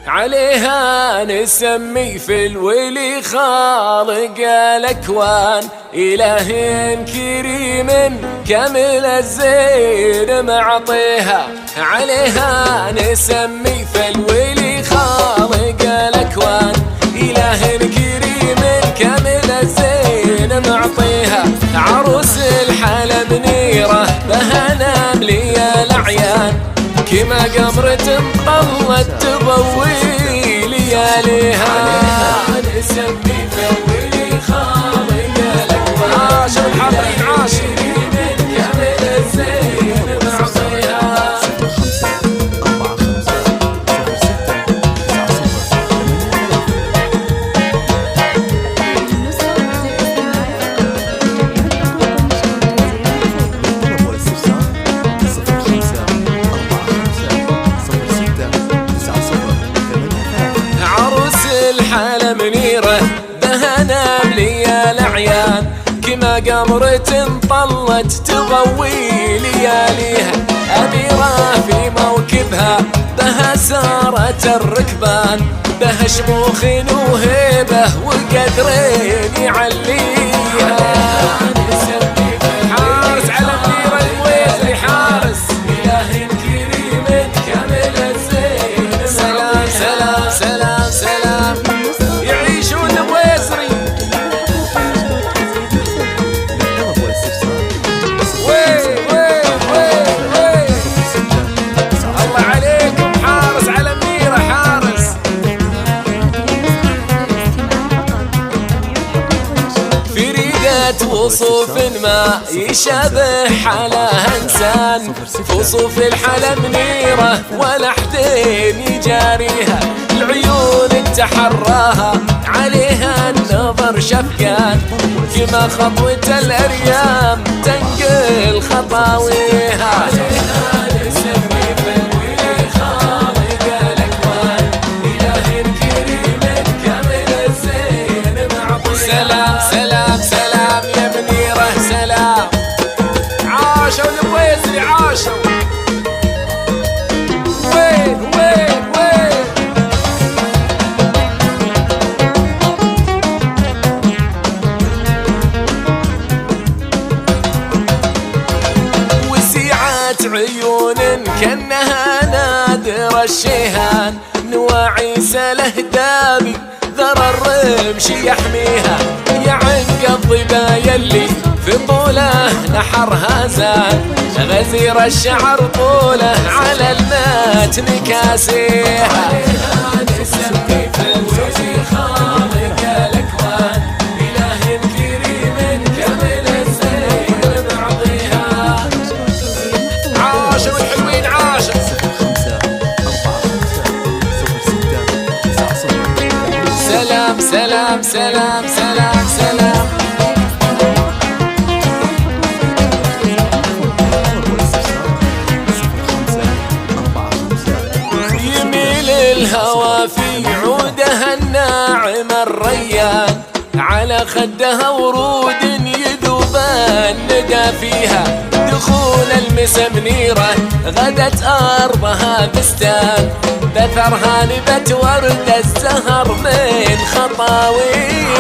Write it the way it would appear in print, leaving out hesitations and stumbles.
عليها نسمي في الولي خالق الأكوان، إله كريم كامل الزين معطيها. عليها نسمي في الولي خالق الأكوان، إله كريم كامل الزين معطيها. عروس الحلا منيرة بها نملي الأعيان، كما قمرة طلت تضوي لياليها. نسمي في الولي خالق الأكوان، عاشر الحاضرين عاشر كامل الزين معطيها. الحلا منيرة بها نملي الأعيان، كما قمرة طلت تضوي لياليها. أميرة في موكبها بها سارة الركبان، بها شموخ وهيبة وقدرين يعليها. حارس على منيرة الويزري، حارس إله كريم كامل الزين. سلام سلام سلام سلام يعيشون الويزري. الله عليكم، حارس على منيرة، حارس. في ريقة وصوف ما يشابه حلاها انسان، وصوف الحلا منيرة ولا حدين يجاريها. العيون تحراها عليها النظر شفقان، كما خطوة الأريام تنقل خطاويها. نسمي في الولي خالق الأكوان، إله كريم كامل الزين معطيها. سلام سلام سلام يا منيرة سلام. عاشوا الويزري عاشوا. وين وين وين عيون كأنها نادر الشيهان، نواعيس الأهدابي ذرى الرمش يحميها. يا عنق الظبا يلي في طوله نحرها زان، غزير الشعر طوله على المتن كاسيها. نسمي في الولي خالق الأكوان، إله كريم كامل الزين معطيها. عاشوا الحلوين عاشوا. سلام سلام سلام سلام سلام. يميل الهوى في عودها الناعم الريان، على خدها ورود يذوبان ندى فيها. دخول المسا منيرة غدت أرضها بستان، بثرها نبت ورد الزهر من خطاويها.